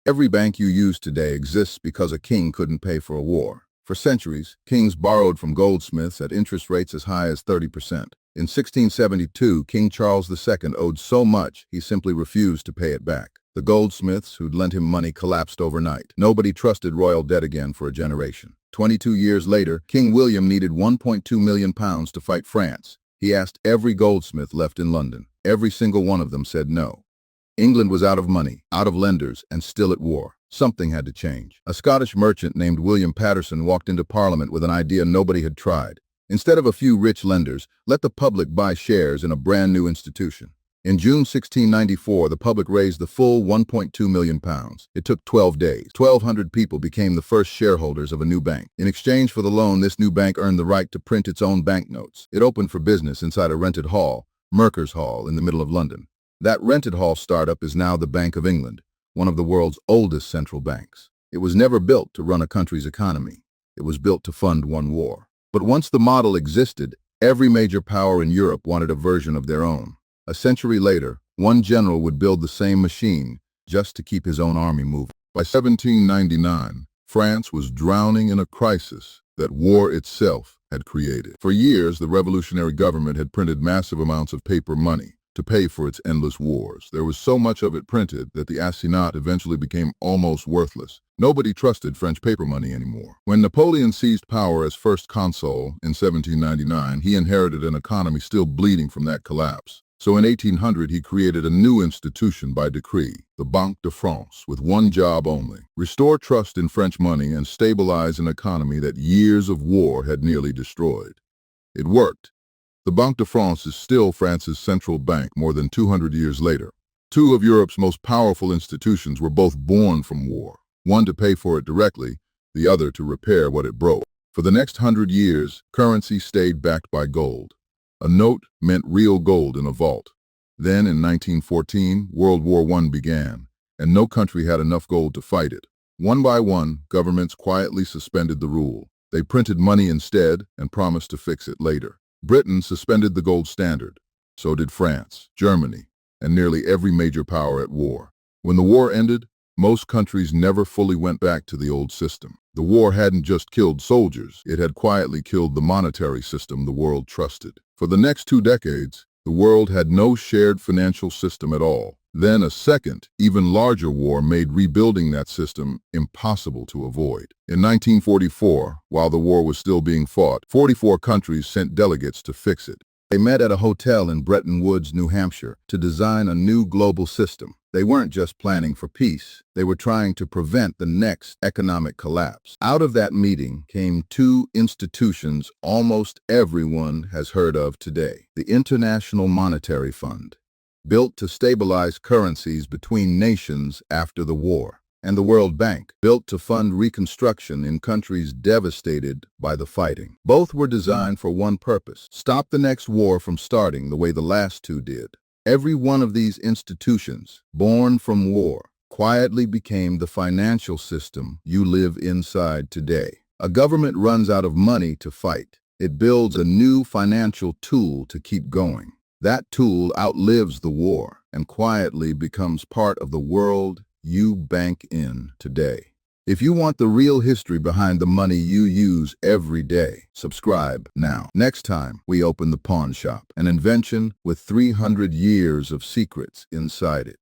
Every bank you use today exists because a king couldn't pay for a war. For centuries, kings borrowed from goldsmiths at interest rates as high as 30%. In 1672, King Charles II owed so much he simply refused to pay it back. The goldsmiths who'd lent him money collapsed overnight. Nobody trusted royal debt again for a generation. 22 years later, King William needed £1.2 million to fight France. He asked every goldsmith left in London. Every single one of them said no. England was out of money, out of lenders, and still at war. Something had to change. A Scottish merchant named William Paterson walked into Parliament with an idea nobody had tried. Instead of a few rich lenders, let the public buy shares in a brand new institution. In June 1694, the public raised the full £1.2 million. It took 12 days. 1,200 people became the first shareholders of a new bank. In exchange for the loan, this new bank earned the right to print its own banknotes. It opened for business inside a rented hall, Mercers Hall, in the middle of London. That rented hall startup is now the Bank of England, one of the world's oldest central banks. It was never built to run a country's economy. It was built to fund one war. But once the model existed, every major power in Europe wanted a version of their own. A century later, one general would build the same machine just to keep his own army moving. By 1799, France was drowning in a crisis that war itself had created. For years, the revolutionary government had printed massive amounts of paper money to pay for its endless wars. There was so much of it printed that the assignat eventually became almost worthless. Nobody trusted French paper money anymore. When Napoleon seized power as first consul in 1799, he inherited an economy still bleeding from that collapse. So in 1800, he created a new institution by decree, the Banque de France, with one job only: restore trust in French money and stabilize an economy that years of war had nearly destroyed. It worked. The Banque de France is still France's central bank more than 200 years later. Two of Europe's most powerful institutions were both born from war, one to pay for it directly, the other to repair what it broke. For the next 100 years, currency stayed backed by gold. A note meant real gold in a vault. Then, in 1914, World War I began, and no country had enough gold to fight it. One by one, governments quietly suspended the rule. They printed money instead and promised to fix it later. Britain suspended the gold standard. So did France, Germany, and nearly every major power at war. When the war ended, most countries never fully went back to the old system. The war hadn't just killed soldiers, it had quietly killed the monetary system the world trusted. For the next 2 decades, the world had no shared financial system at all. Then a second, even larger war made rebuilding that system impossible to avoid. In 1944, while the war was still being fought, 44 countries sent delegates to fix it. They met at a hotel in Bretton Woods, New Hampshire, to design a new global system. They weren't just planning for peace. They were trying to prevent the next economic collapse. Out of that meeting came 2 institutions almost everyone has heard of today: the International Monetary Fund, built to stabilize currencies between nations after the war, and the World Bank, built to fund reconstruction in countries devastated by the fighting. Both were designed for one purpose: stop the next war from starting the way the last 2 did. Every one of these institutions, born from war, quietly became the financial system you live inside today. A government runs out of money to fight. It builds a new financial tool to keep going. That tool outlives the war and quietly becomes part of the world you bank in today. If you want the real history behind the money you use every day, subscribe now. Next time, we open the pawn shop, an invention with 300 years of secrets inside it.